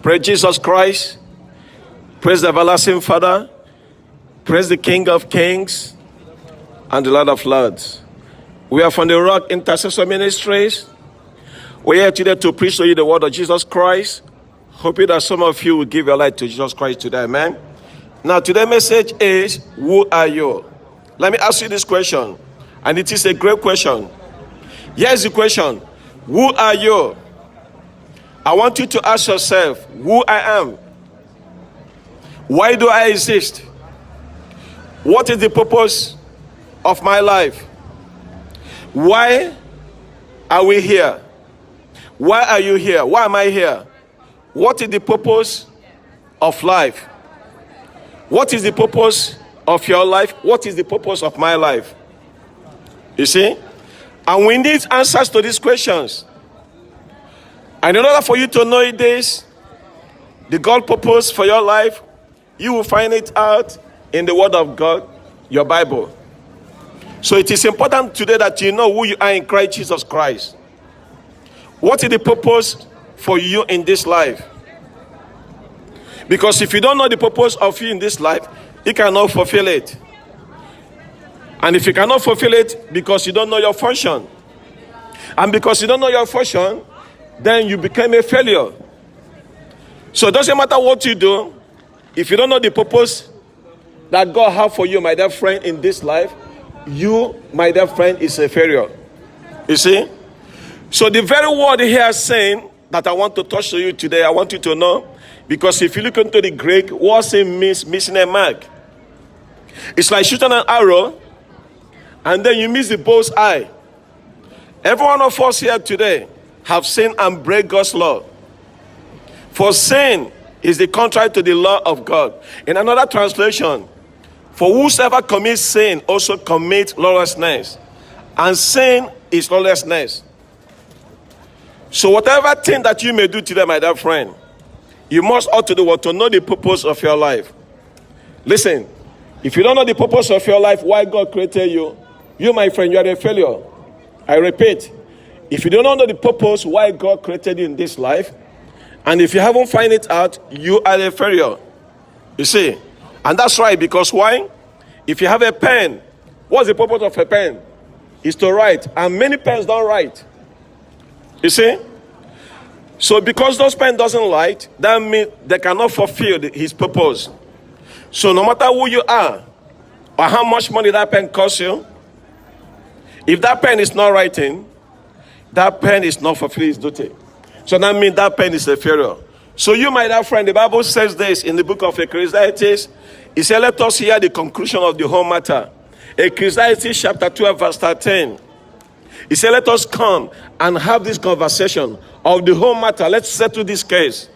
Praise Jesus Christ. Praise the everlasting Father. Praise the King of Kings and the Lord of Lords. We are from the Rock Intercessor Ministries. We are here today to preach to you the word of Jesus Christ. Hoping that some of you will give your life to Jesus Christ today, amen. Now, today's message is, who are you? Let me ask you this question, and it is a great question. Here's the question. Who are you? I want you to ask yourself, who I am? Why do I exist? What is the purpose of my life? Why are we here? Why are you here? Why am I here? What is the purpose of life? What is the purpose of your life? What is the purpose of my life? You see? And we need answers to these questions. And in order for you to know this, the God purpose for your life, you will find it out in the Word of God, your Bible. So it is important today that you know who you are in Christ Jesus Christ. What is the purpose for you in this life? Because if you don't know the purpose of you in this life, you cannot fulfill it. And if you cannot fulfill it because you don't know your function, and because you don't know your function, then you become a failure. So it doesn't matter what you do, if you don't know the purpose that God has for you, my dear friend, in this life, you, my dear friend, is a failure. You see? So the very word here saying that I want to touch to you today, I want you to know, because if you look into the Greek, what saying means missing a mark. It's like shooting an arrow, and then you miss the bull's eye. Every one of us here today have sinned and break God's law. For sin is the contrary to the law of God. In another translation, for whosoever commits sin also commits lawlessness. And sin is lawlessness. So whatever thing that you may do today, my dear friend, you must ought to do what? To know the purpose of your life. Listen, if you don't know the purpose of your life, why God created you, you, my friend, you are a failure. I repeat, if you don't know the purpose why God created you in this life, and if you haven't find it out, you are a failure. You see? And that's right, because why? If you have a pen, what's the purpose of a pen? It's to write. And many pens don't write. You see? So because those pens doesn't write, that means they cannot fulfill his purpose. So no matter who you are, or how much money that pen costs you, if that pen is not writing, that pen is not fulfilling its duty. So that means that pen is a failure. So you, my dear friend, the Bible says this in the book of Ecclesiastes. It says, let us hear the conclusion of the whole matter. Ecclesiastes chapter 12, verse 13. It said, let us come and have this conversation of the whole matter. Let's settle this case.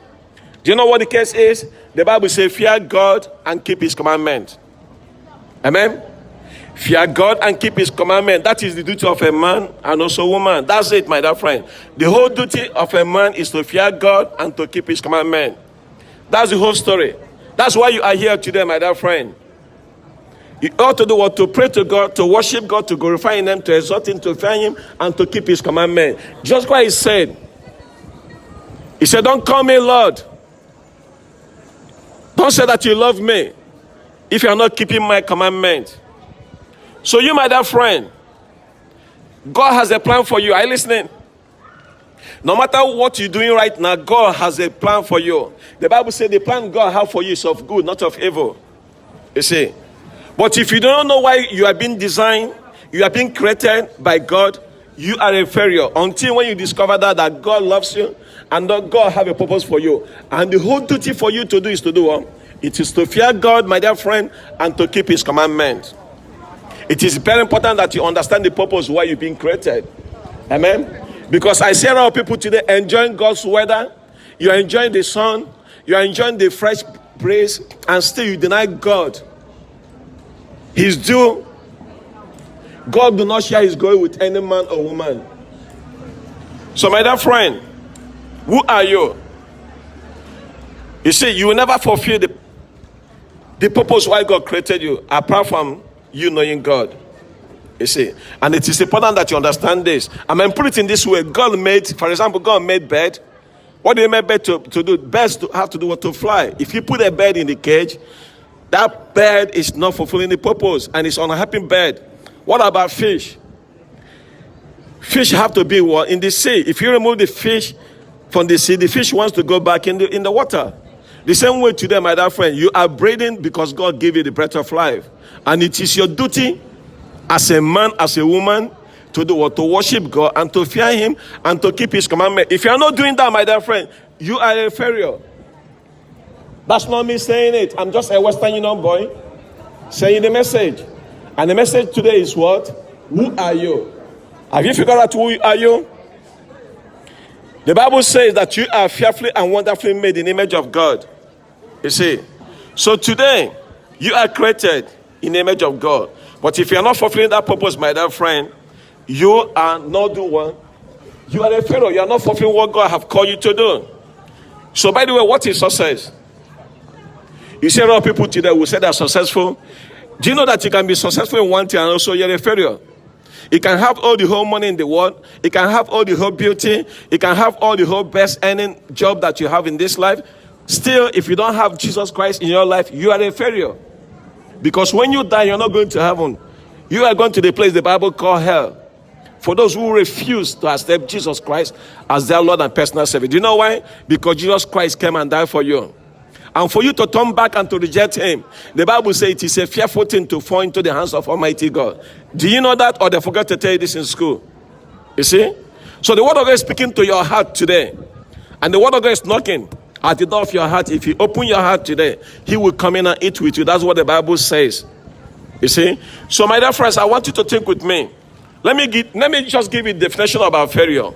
Do you know what the case is? The Bible says, fear God and keep his commandment. Amen? Fear God and keep his commandment. That is the duty of a man and also a woman. That's it, my dear friend. The whole duty of a man is to fear God and to keep his commandment. That's the whole story. That's why you are here today, my dear friend. You ought to do what? To pray to God, to worship God, to glorify him, to exalt him, to fear him, and to keep his commandment. Just what he said. He said, don't call me Lord. Don't say that you love me if you are not keeping my commandment. So you, my dear friend, God has a plan for you. Are you listening? No matter what you're doing right now, God has a plan for you. The Bible says the plan God has for you is of good, not of evil. You see? But if you don't know why you are being designed, you are being created by God, you are a failure. Until when you discover that God loves you and that God has a purpose for you. And the whole duty for you to do is to do what? It is to fear God, my dear friend, and to keep his commandments. It is very important that you understand the purpose why you're being created. Amen? Because I see a lot of people today enjoying God's weather. You are enjoying the sun. You are enjoying the fresh breeze. And still you deny God his due. God do not share his glory with any man or woman. So my dear friend, who are you? You see, you will never fulfill the purpose why God created you apart from you knowing God. You see, and it is important that you understand this. I mean, put it in this way. God made, for example, God made bed, What do you mean bird to do? Birds have to do what? To fly. If you put a bird in the cage, that bird is not fulfilling the purpose and it's unhappy bird. What about fish? Fish have to be what? In the sea. If you remove the fish from the sea, the fish wants to go back in the water. The same way today, my dear friend, you are breathing because God gave you the breath of life. And it is your duty as a man, as a woman, to do what? To worship God and to fear Him and to keep His commandment. If you are not doing that, my dear friend, you are a inferior. That's not me saying it. I'm just a Western Union boy saying the message. And the message today is what? Who are you? Have you figured out who are you? The Bible says that you are fearfully and wonderfully made in the image of God. You see? So today, you are created in the image of God. But if you are not fulfilling that purpose, my dear friend, you are not doing one. You are a failure. You are not fulfilling what God have called you to do. So by the way, what is success? You see a lot of people today will say they're successful. Do you know that you can be successful in one thing and also you're a failure? You can have all the whole money in the world. You can have all the whole beauty. You can have all the whole best earning job that you have in this life. Still, if you don't have Jesus Christ in your life, you are a failure. Because when you die, you're not going to heaven. You are going to the place the Bible calls hell. For those who refuse to accept Jesus Christ as their Lord and personal Savior. Do you know why? Because Jesus Christ came and died for you. And for you to turn back and to reject Him, the Bible says it is a fearful thing to fall into the hands of Almighty God. Do you know that, or they forgot to tell you this in school? You see? So the Word of God is speaking to your heart today. And the Word of God is knocking at the door of your heart. If you open your heart today, He will come in and eat with you. That's what the Bible says. You see? So my dear friends, I want you to think with me. Let me just give you a definition about failure.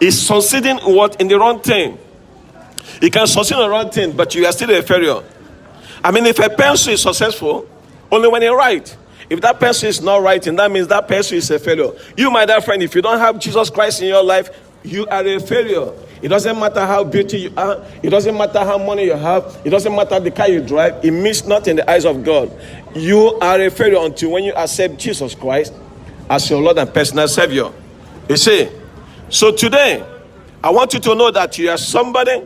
It's succeeding what? In the wrong thing. You can succeed in the wrong thing, but you are still a failure. I mean, if a pencil is successful, only when you write. If that pencil is not writing, that means that pencil is a failure. You, my dear friend, if you don't have Jesus Christ in your life, you are a failure. It doesn't matter how beautiful you are. It doesn't matter how money you have. It doesn't matter the car you drive. It means nothing in the eyes of God. You are a failure until when you accept Jesus Christ as your Lord and personal Savior. You see? So today, I want you to know that you are somebody.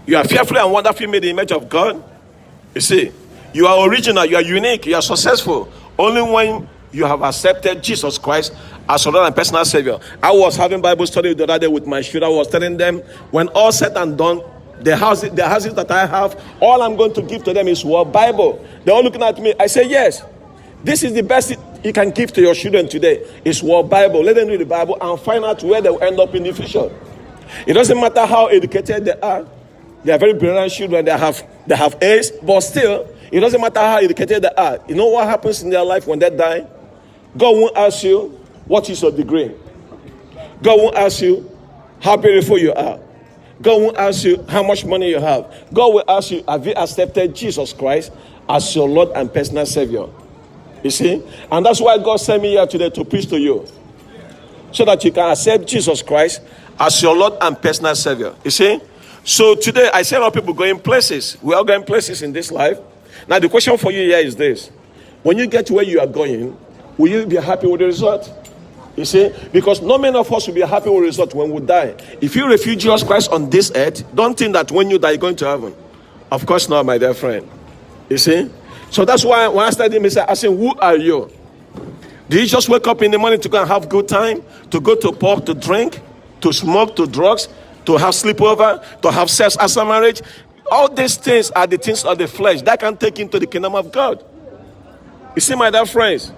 You are fearfully and wonderfully made in the image of God. You see, you are original, you are unique, you are successful. Only when you have accepted Jesus Christ as your Lord and personal Savior. I was having Bible study the other day with my students. I was telling them, when all said and done, the houses that I have, all I'm going to give to them is what? Bible. They're all looking at me. I say, yes, this is the best you can give to your children today. Is what? Bible. Let them read the Bible and find out where they will end up in the future. It doesn't matter how educated they are. They are very brilliant children. They have A's, but still, it doesn't matter how educated they are. You know what happens in their life when they die? God won't ask you, what is your degree? God won't ask you how beautiful you are. God won't ask you how much money you have. God will ask you, have you accepted Jesus Christ as your Lord and personal Savior? You see? And that's why God sent me here today to preach to you. So that you can accept Jesus Christ as your Lord and personal Savior. You see? So today, I see a lot of people going places. We are going places in this life. Now, the question for you here is this. When you get to where you are going, will you be happy with the result? You see? Because not many of us will be happy with the result when we die. If you refuse Jesus Christ on this earth, don't think that when you die, you're going to heaven. Of course not, my dear friend. You see? So that's why when I studied him, I said, who are you? Do you just wake up in the morning to go and have good time? To go to pub, to drink, to smoke, to drugs? To have sleepover, to have sex as a marriage. All these things are the things of the flesh that can take into the kingdom of God. You see, my dear friends,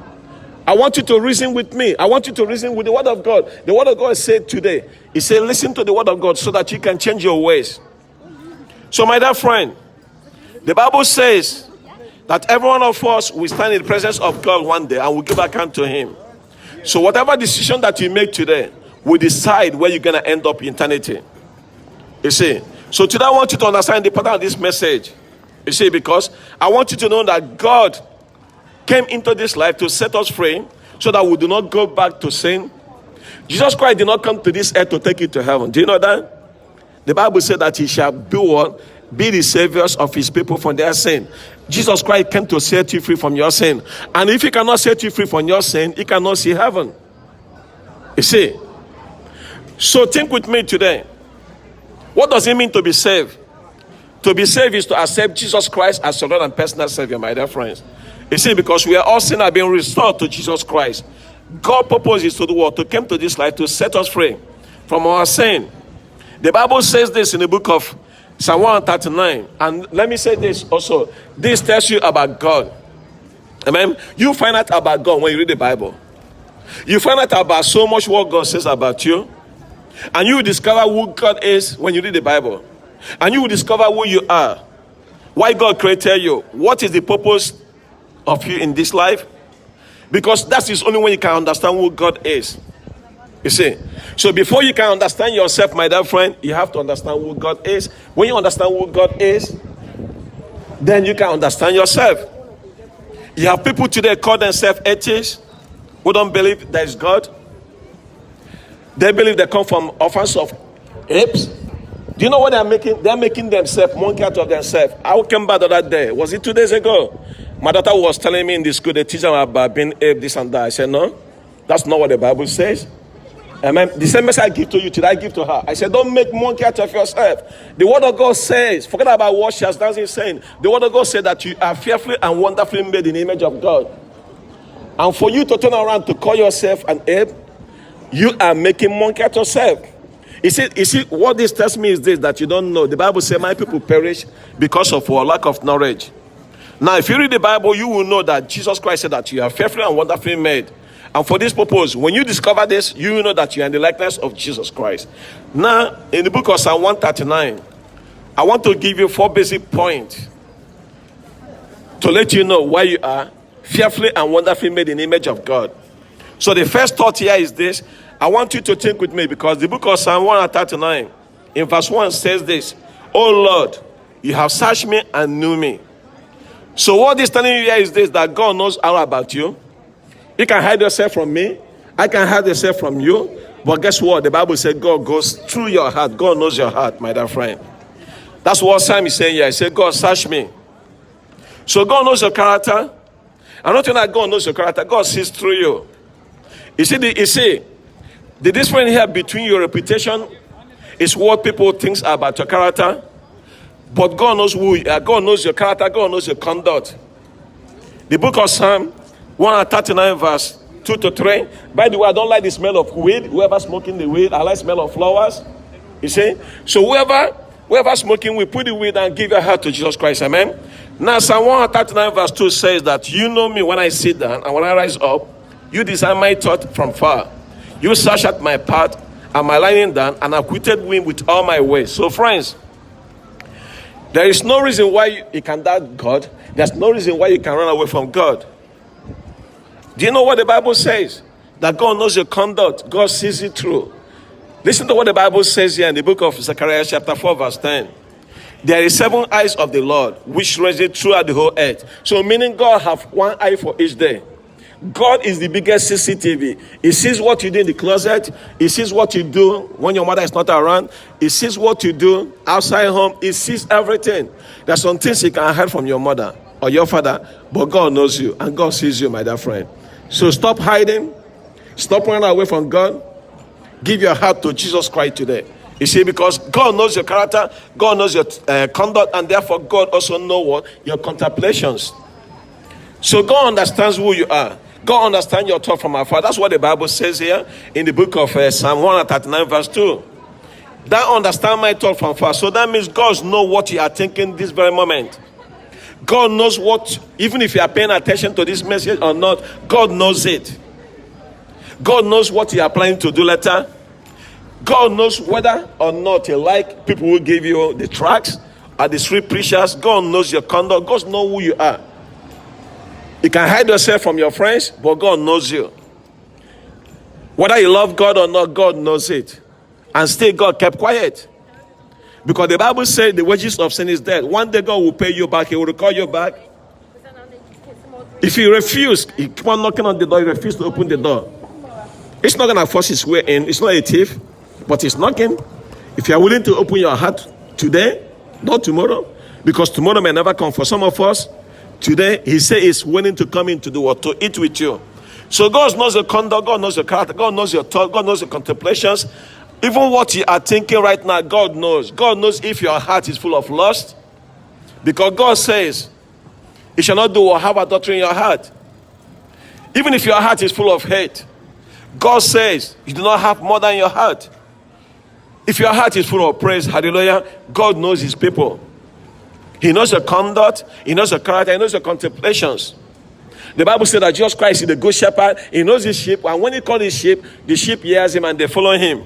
I want you to reason with me. I want you to reason with the Word of God. The Word of God said today, He said, listen to the Word of God so that you can change your ways. So, my dear friend, the Bible says that every one of us will stand in the presence of God one day and will give account to Him. So, whatever decision that you make today will decide where you're going to end up in eternity. You see, so today I want you to understand the pattern of this message. You see, because I want you to know that God came into this life to set us free so that we do not go back to sin. Jesus Christ did not come to this earth to take you to heaven. Do you know that? The Bible said that He shall be the saviors of His people from their sin. Jesus Christ came to set you free from your sin. And if He cannot set you free from your sin, He cannot see heaven. You see? So think with me today. What does it mean to be saved? To be saved is to accept Jesus Christ as your Lord and personal Savior, my dear friends. You see, because we are all sinners have been restored to Jesus Christ. God purposes to the world to come to this life to set us free from our sin. The Bible says this in the book of Psalm 139. And let me say this also. This tells you about God. Amen. You find out about God when you read the Bible. You find out about so much what God says about you. And you will discover who God is when you read the Bible. And you will discover who you are. Why God created you. What is the purpose of you in this life? Because that is only when you can understand who God is. You see. So before you can understand yourself, my dear friend, you have to understand who God is. When you understand who God is, then you can understand yourself. You have people today call themselves atheists who don't believe there is God. They believe they come from orphans of apes. Do you know what they're making? They're making themselves monkey out of themselves. I came back the other day. Was it 2 days ago? My daughter was telling me in the school, they teach them about being ape, this and that. I said, no, that's not what the Bible says. Amen. The same message I give to you today, I give to her. I said, don't make monkey out of yourself. The word of God says, forget about what she has done, saying. The word of God says that you are fearfully and wonderfully made in the image of God. And for you to turn around to call yourself an ape, you are making monkey out of yourself. You see, what this tells me is this, that you don't know. The Bible says, my people perish because of our lack of knowledge. Now, if you read the Bible, you will know that Jesus Christ said that you are fearfully and wonderfully made. And for this purpose, when you discover this, you will know that you are in the likeness of Jesus Christ. Now, in the book of Psalm 139, I want to give you 4 basic points to let you know why you are fearfully and wonderfully made in the image of God. So the first thought here is this. I want you to think with me, because the book of Psalm 139 in verse 1 says this: "Oh Lord, you have searched me and knew me." So what is telling you here is this, that God knows all about you. You can hide yourself from me. I can hide yourself from you. But guess what? The Bible said God goes through your heart. God knows your heart, my dear friend. That's what Sam is saying here. He said, God, search me. So God knows your character. I'm not saying that God knows your character. God sees through you. You see, the difference here between your reputation is what people think about your character. But God knows who you are. God knows your character. God knows your conduct. The book of Psalm 139 verse 2 to 3. By the way, I don't like the smell of weed. Whoever smoking the weed, I like the smell of flowers. You see? So whoever smoking, we put the weed and give your heart to Jesus Christ. Amen? Now, Psalm 139 verse 2 says that you know me when I sit down and when I rise up. You discern my thought from far. You search at my path and my lying down, and acquitted me with all my ways. So, friends, there is no reason why you can doubt God. There's no reason why you can run away from God. Do you know what the Bible says? That God knows your conduct. God sees it through. Listen to what the Bible says here in the book of Zechariah chapter 4 verse 10. There is 7 eyes of the Lord, which reign throughout the whole earth. So meaning God have 1 eye for each day. God is the biggest CCTV. He sees what you do in the closet. He sees what you do when your mother is not around. He sees what you do outside home. He sees everything. There's some things you can hide from your mother or your father, but God knows you and God sees you, my dear friend. So stop hiding. Stop running away from God. Give your heart to Jesus Christ today. You see, because God knows your character, God knows your conduct, and therefore God also knows what? Your contemplations. So God understands who you are. God understands your thought from afar. That's what the Bible says here in the book of Psalm 139 verse 2. That understand my thought from far. So that means God knows what you are thinking this very moment. God knows what, even if you are paying attention to this message or not, God knows it. God knows what you are planning to do later. God knows whether or not you like people who give you the tracts or the street preachers. God knows your conduct. God knows who you are. You can hide yourself from your friends, but God knows you. Whether you love God or not, God knows it. And still God kept quiet. Because the Bible says the wages of sin is death. One day God will pay you back. He will recall you back. If you refuse, he keep on knocking on the door, you refuse to open the door. It's not going to force his way in. It's not a thief, but he's knocking. If you are willing to open your heart today, not tomorrow, because tomorrow may never come for some of us. Today, he says he's willing to come into the world to eat with you. So God knows your conduct, God knows your character, God knows your thought, God knows your contemplations. Even what you are thinking right now, God knows. God knows if your heart is full of lust. Because God says, you shall not do or have adultery in your heart. Even if your heart is full of hate, God says, you do not have murder in your heart. If your heart is full of praise, hallelujah, God knows his people. He knows your conduct, he knows your character, he knows your contemplations. The Bible says that Jesus Christ is the good shepherd. He knows his sheep, and when he calls his sheep, the sheep hears him and they follow him.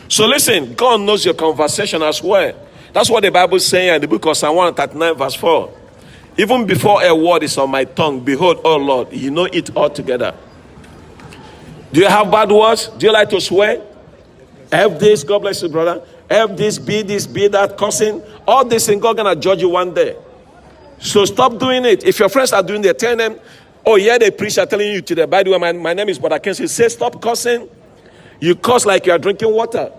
So listen, God knows your conversation as well. That's what the Bible is saying in the book of Psalm 139 verse 4. Even before a word is on my tongue, behold, oh Lord, you know it all together. Do you have bad words? Do you like to swear? Have this, God bless you, brother. Have this, be that, cursing. All this thing, God gonna judge you one day. So stop doing it. If your friends are doing it, tell them, oh yeah, the preacher telling you today, by the way, my name is Brother Kensi. Say stop cursing. You curse like you are drinking water.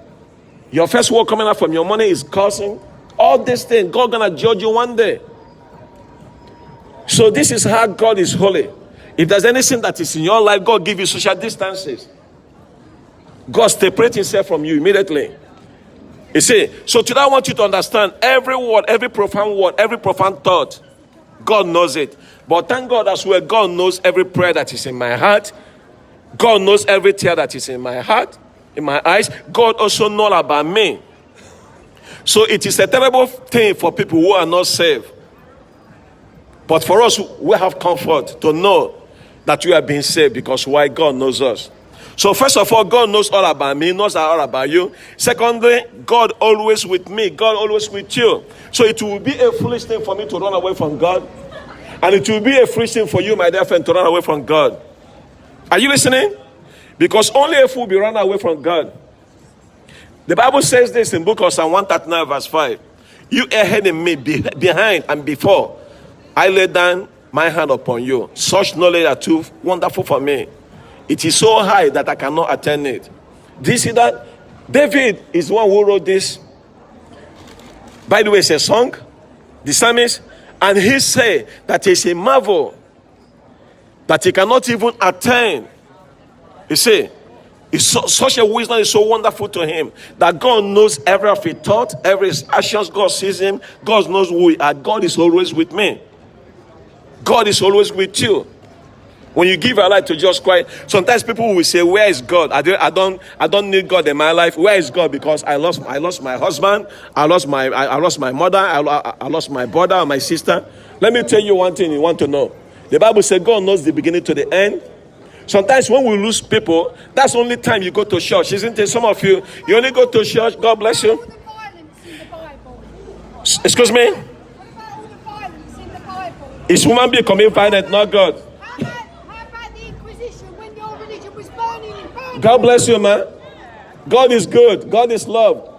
Your first word coming out from your money is cursing. All these things, God gonna judge you one day. So this is how God is holy. If there's anything that is in your life, God give you social distances. God separates himself from you immediately. You see, so today I want you to understand every word, every profound thought, God knows it. But thank God as well, God knows every prayer that is in my heart. God knows every tear that is in my heart, in my eyes. God also knows about me. So it is a terrible thing for people who are not saved. But for us, we have comfort to know that we are being saved because why? God knows us. So first of all, God knows all about me, knows all about you. Secondly, God always with me, God always with you. So it will be a foolish thing for me to run away from God. And it will be a foolish thing for you, my dear friend, to run away from God. Are you listening? Because only a fool will be run away from God. The Bible says this in book of Psalm 139 verse 5. You ahead in me, behind and before. I lay down my hand upon you. Such knowledge are too wonderful for me. It is so high that I cannot attain it. Do you see that? David is the one who wrote this. By the way, it's a song. The psalmist. And he said that it's a marvel that he cannot even attain. You see, it's such a wisdom is so wonderful to him that God knows every of his thought, every his actions. God sees him. God knows who he is. God is always with me. God is always with you. When you give your life to Jesus Christ, sometimes people will say, "Where is God? I don't need God in my life. Where is God? Because I lost my husband, I lost my mother, I lost my brother or my sister." Let me tell you one thing you want to know. The Bible says God knows the beginning to the end. Sometimes when we lose people, that's the only time you go to church, isn't it? Some of you only go to church. God bless you. Excuse me. Is human being coming violent, not God? God bless you, man. God is good. God is love.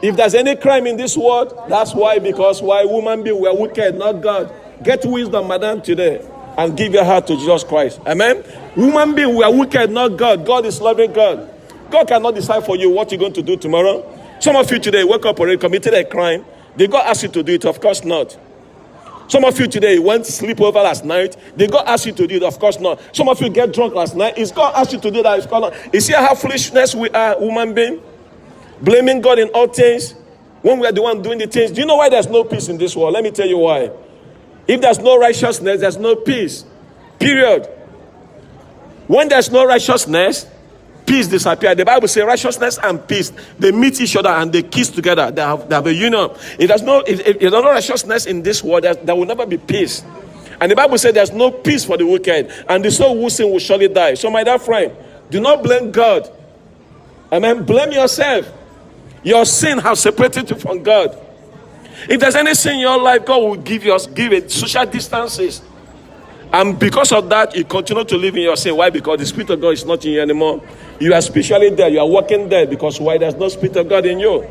If there's any crime in this world, that's why. Because why? Woman being were wicked, not God. Get wisdom, madam, today, and give your heart to Jesus Christ. Amen. Woman being were wicked, not God. God is loving God. God cannot decide for you what you're going to do tomorrow. Some of you today wake up already committed a crime. Did God ask you to do it? Of course not. Some of you today went to sleep over last night. Did God ask you to do it? Of course not. Some of you get drunk last night. Is God asked you to do that? Of course not. You see how foolishness we are, human being? Blaming God in all things when we are the one doing the things. Do you know why there's no peace in this world? Let me tell you why. If there's no righteousness, there's no peace. Period. When there's no righteousness, peace disappears. The Bible says righteousness and peace, they meet each other and they kiss together. They have a union. If there's no righteousness in this world, there will never be peace. And the Bible says there's no peace for the wicked, and the soul who sin will surely die. So my dear friend, do not blame God. Amen. Blame yourself. Your sin has separated you from God. If there's any sin in your life, God will give it social distances. And because of that, you continue to live in your sin. Why? Because the Spirit of God is not in you anymore. You are spiritually dead. You are walking dead. Because why? There's no Spirit of God in you.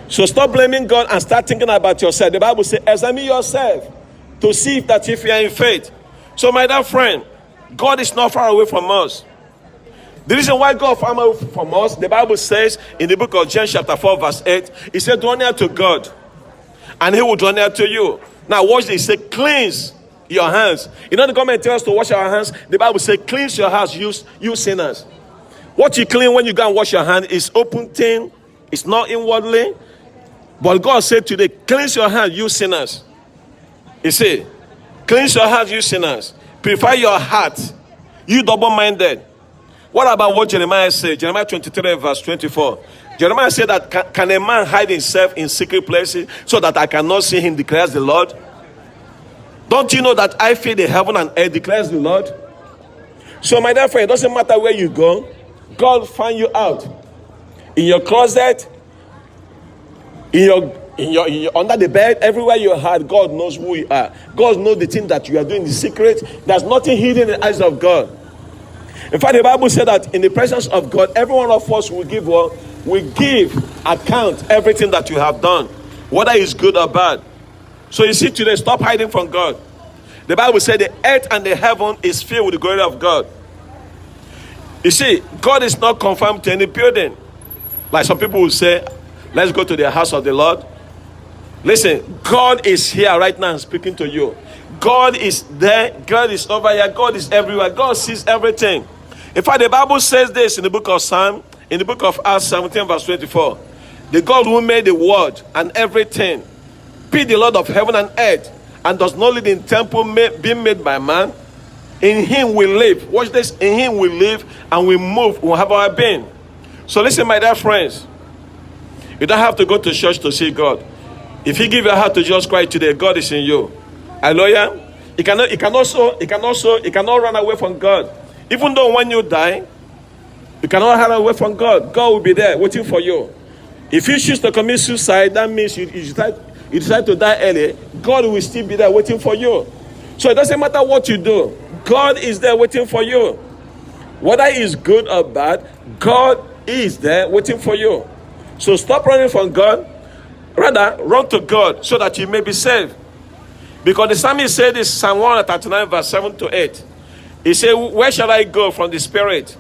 So stop blaming God and start thinking about yourself. The Bible says, examine yourself to see if you are in faith. So my dear friend, God is not far away from us. The reason why God is far away from us, the Bible says in the book of James chapter 4 verse 8, it said, draw near to God, and he will draw near to you. Now watch this. It says, cleanse your hands. You know the government tells us to wash our hands. The Bible says, cleanse your hands, you sinners. What you clean when you go and wash your hand is open thing. It's not inwardly. But God said today, cleanse your hand, you sinners. He said, cleanse your heart, you sinners. Purify your heart, you double-minded. What about what Jeremiah said? Jeremiah 23 verse 24. Jeremiah said that can a man hide himself in secret places so that I cannot see him, declares the Lord? Don't you know that I fill the heaven and earth, declares the Lord? So my dear friend, it doesn't matter where you go, God find you out. In your closet, in your under the bed, everywhere you hide, God knows who you are. God knows the thing that you are doing in secret. There's nothing hidden in the eyes of God. In fact, the Bible said that in the presence of God, every one of us will give what? We give account everything that you have done, whether it's good or bad. So you see today, stop hiding from God. The Bible said the earth and the heaven is filled with the glory of God. You see, God is not confined to any building. Like some people will say, let's go to the house of the Lord. Listen, God is here right now speaking to you. God is there. God is over here. God is everywhere. God sees everything. In fact, the Bible says this in the book of Psalm, in the book of Acts 17 verse 24. The God who made the world and everything, be the Lord of heaven and earth, and does not live in temple being made by man. In him we live. Watch this. In him we live and we move. We have our being. So listen, my dear friends. You don't have to go to church to see God. If you give your heart to Jesus Christ today, God is in you. Hallelujah. You cannot run away from God. Even though when you die, you cannot run away from God. God will be there waiting for you. If you choose to commit suicide, that means you decide to die early. God will still be there waiting for you. So it doesn't matter what you do. God is there waiting for you. Whether it's good or bad, God is there waiting for you. So stop running from God. Rather, run to God so that you may be saved. Because the psalmist said this, Psalm 139 verse 7 to 8. He said, where shall I go from the Spirit?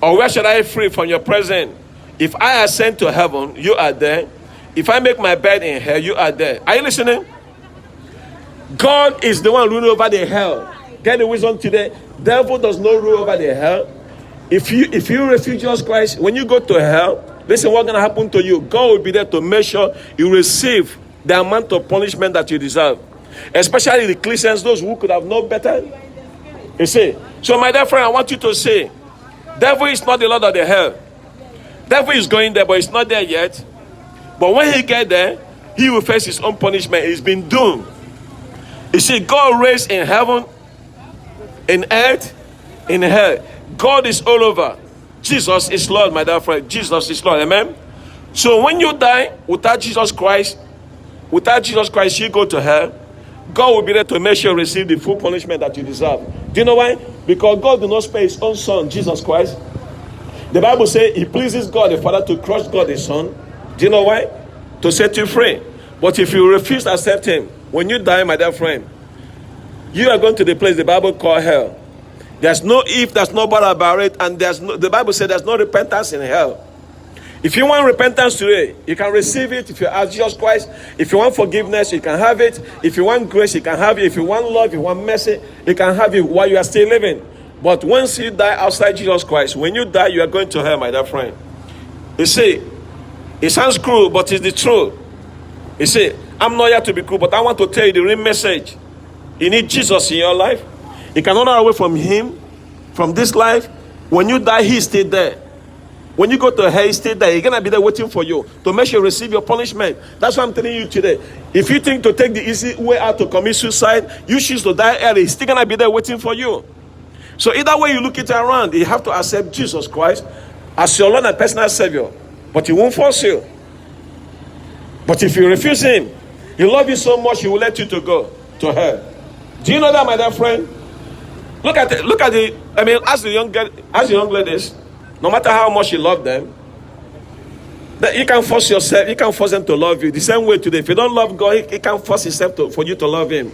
Or where shall I flee from your presence? If I ascend to heaven, you are there. If I make my bed in hell, you are there. Are you listening? God is the one ruling over the hell. Get the wisdom today. Devil does not rule over the hell. If you refuse Jesus Christ, when you go to hell, listen, what's going to happen to you? God will be there to make sure you receive the amount of punishment that you deserve. Especially the Christians, those who could have known better. You see? So my dear friend, I want you to say, devil is not the Lord of the hell. Devil is going there, but he's not there yet. But when he gets there, he will face his own punishment. He's been doomed. You see, God reigns in heaven, in earth, in hell. God is all over. Jesus is Lord, my dear friend. Jesus is Lord. Amen? So when you die without Jesus Christ, you go to hell. God will be there to make sure you receive the full punishment that you deserve. Do you know why? Because God did not spare his own son, Jesus Christ. The Bible says it pleases God the Father to crush God the Son. Do you know why? To set you free. But if you refuse to accept him, when you die, my dear friend, you are going to the place the Bible calls hell. There's no if, there's no but about it, and the Bible says there's no repentance in hell. If you want repentance today, you can receive it if you ask Jesus Christ. If you want forgiveness, you can have it. If you want grace, you can have it. If you want love, if you want mercy, you can have it while you are still living. But once you die outside Jesus Christ, when you die, you are going to hell, my dear friend. You see, it sounds cruel, but it's the truth. You see, I'm not here to be cruel, but I want to tell you the real message. You need Jesus in your life. You cannot run away from him, from this life. When you die, he's still there. When you go to hell, he's still there. He's going to be there waiting for you to make sure you receive your punishment. That's what I'm telling you today. If you think to take the easy way out to commit suicide, you choose to die early. He's still going to be there waiting for you. So either way you look it around, you have to accept Jesus Christ as your Lord and personal Savior. But he won't force you. But if you refuse him, he loves you so much, he will let you to go to hell. Do you know that, my dear friend? Look at the. I mean, as the young ladies, no matter how much you love them, that you can force yourself. You can force them to love you. The same way today, if you don't love God, he can force himself for you to love him.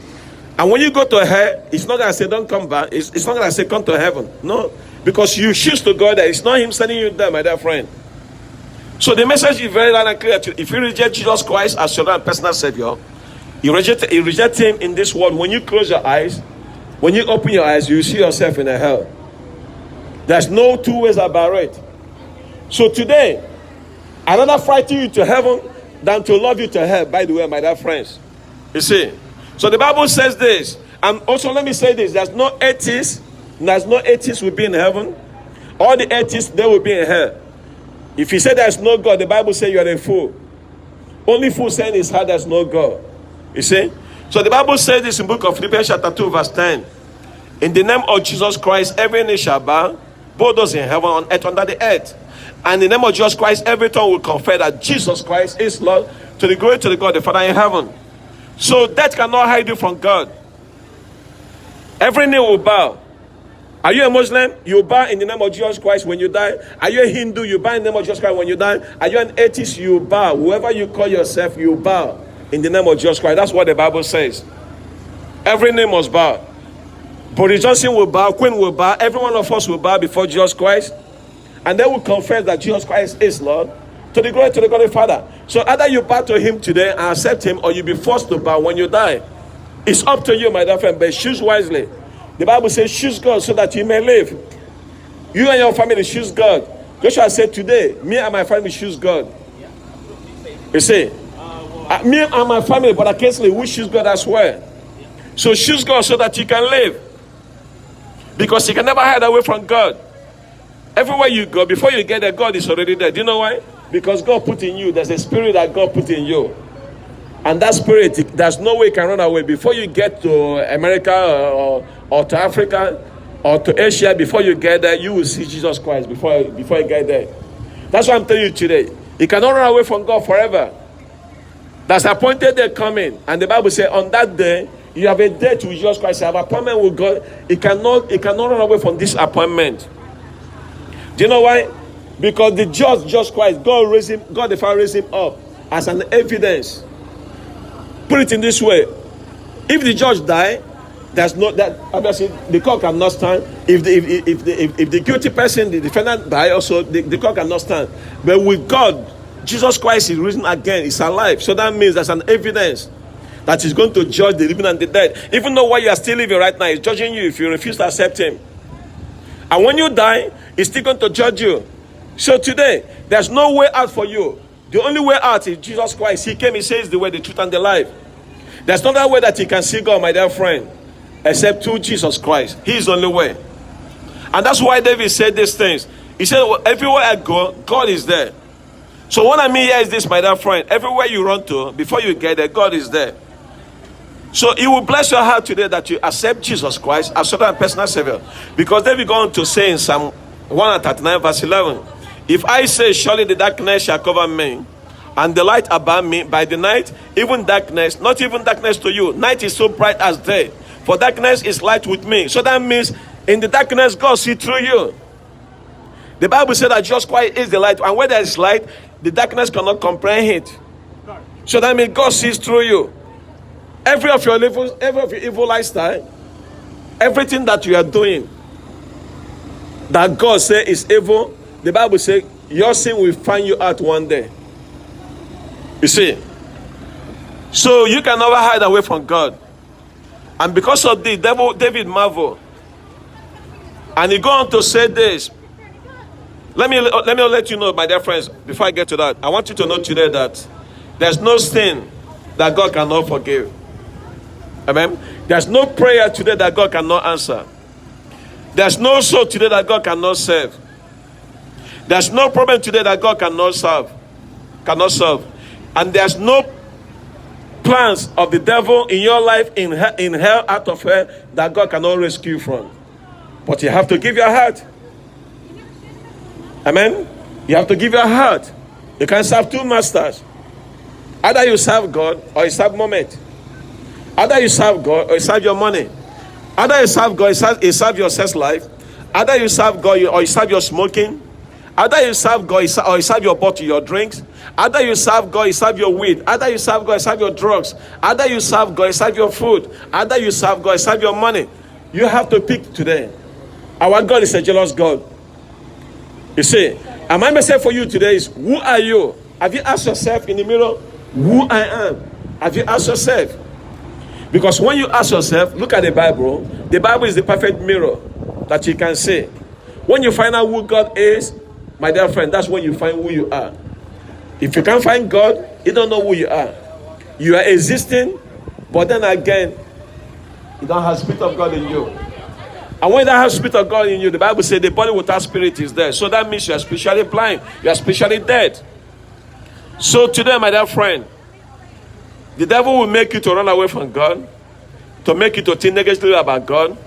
And when you go to hell, it's not gonna say don't come back. It's not gonna say come to heaven. No, because you choose to go there. It's not him sending you there, my dear friend. So the message is very loud and clear. If you reject Jesus Christ as your Lord and personal Savior, you reject him in this world. When you close your eyes, when you open your eyes, you see yourself in a hell. There's no two ways about it. So today, I'd rather frighten you to heaven than to love you to hell, by the way, my dear friends. You see? So the Bible says this. And also let me say this. There's no atheists will be in heaven. All the atheists, they will be in hell. If you say there's no God, the Bible says you are a fool. Only fool saying in his heart there's no God. You see? So the Bible says this in book of Philippians chapter 2 verse 10. In the name of Jesus Christ, every knee shall bow, both those in heaven, on earth, under the earth. And in the name of Jesus Christ, every tongue will confess that Jesus Christ is Lord, to the glory to the God the Father in heaven. So death cannot hide you from God. Every knee will bow. Are you a Muslim? You bow in the name of Jesus Christ when you die. Are you a Hindu? You bow in the name of Jesus Christ when you die. Are you an atheist? You bow. Whoever you call yourself, you bow in the name of Jesus Christ. That's what the Bible says. Every knee must bow. Boris Johnson will bow. Queen will bow. Every one of us will bow before Jesus Christ. And they will confess that Jesus Christ is Lord, to the glory to the God the Father. So either you bow to him today and accept him, or you'll be forced to bow when you die. It's up to you, my dear friend, but choose wisely. The Bible says choose God so that you may live. You and your family choose God. Joshua said today, me and my family choose God. You see, me and my family, but occasionally we choose God as well. So choose God so that you can live. Because you can never hide away from God. Everywhere you go, before you get there, God is already there. Do you know why? Because God put in you. There's a spirit that God put in you. And that spirit, there's no way you can run away. Before you get to America or to Africa or to Asia, before you get there, you will see Jesus Christ before you get there. That's what I'm telling you today. You cannot run away from God forever. That's appointed day coming. And the Bible says on that day, you have a date with Jesus Christ. You have an appointment with God. You cannot run away from this appointment. Do you know why? Because the judge, Jesus Christ, God the Father raised him up as an evidence. Put it in this way: if the judge die, there's no that obviously the court cannot stand. If the guilty person, the defendant, die, also the court cannot stand. But with God, Jesus Christ is risen again; is alive. So that means there's an evidence that he's going to judge the living and the dead. Even though while you are still living right now, he's judging you if you refuse to accept him. And when you die, he's still going to judge you. So today, there's no way out for you. The only way out is Jesus Christ. He came, he says the way, the truth, and the life. There's no other way that you can see God, my dear friend, except through Jesus Christ. He is the only way. And that's why David said these things. He said, well, everywhere I go, God is there. So what I mean here is this, my dear friend. Everywhere you run to, before you get there, God is there. So it will bless your heart today that you accept Jesus Christ as your personal Savior. Because David going to say in Psalm 139 verse 11, if I say surely the darkness shall cover me, and the light about me by the night, even darkness, not even darkness to you. Night is so bright as day, for darkness is light with me. So that means in the darkness, God sees through you. The Bible said that Jesus Christ is the light, and where there is light, the darkness cannot comprehend it. So that means God sees through you. Every of your evil lifestyle, everything that you are doing that God says is evil, the Bible says your sin will find you out one day. You see? So you can never hide away from God. And because of this, David marveled. And he go on to say this. Let me let you know, my dear friends, before I get to that, I want you to know today that there's no sin that God cannot forgive. Amen. There's no prayer today that God cannot answer. There's no soul today that God cannot save. There's no problem today that God cannot solve. And there's no plans of the devil in your life, in hell, out of hell, that God cannot rescue from. But you have to give your heart. Amen. You have to give your heart. You can't serve two masters. Either you serve God or you serve moment. Either you serve God or you serve your money. Either you serve God or you serve your sex life. Either you serve God or you serve your smoking. Either you serve God or you serve your bottle, your drinks. Either you serve God, you serve your weed. Either you serve God, you serve your drugs. Either you serve God, you serve your food. Either you serve God, you serve your money. You have to pick today. Our God is a jealous God. You see, and my message for you today is, who are you? Have you asked yourself in the mirror, who I am? Have you asked yourself? Because when you ask yourself, look at the Bible. The Bible is the perfect mirror that you can see. When you find out who God is, my dear friend, that's when you find who you are. If you can't find God, you don't know who you are. You are existing, but then again, you don't have the Spirit of God in you. And when you don't have the Spirit of God in you, the Bible says the body without spirit is dead. So that means you are spiritually blind. You are spiritually dead. So today, my dear friend, the devil will make you to run away from God, to make you to think negatively about God.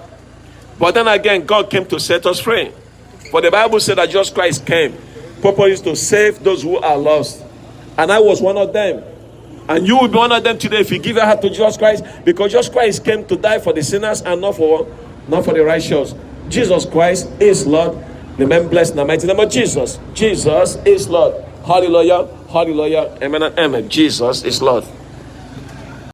But then again, God came to set us free. For the Bible said that Jesus Christ came, purpose to save those who are lost. And I was one of them. And you will be one of them today if you give your heart to Jesus Christ, because Jesus Christ came to die for the sinners and not for the righteous. Jesus Christ is Lord. Remain blessed in the mighty name of Jesus. Jesus is Lord. Hallelujah. Hallelujah. Amen and amen. Jesus is Lord.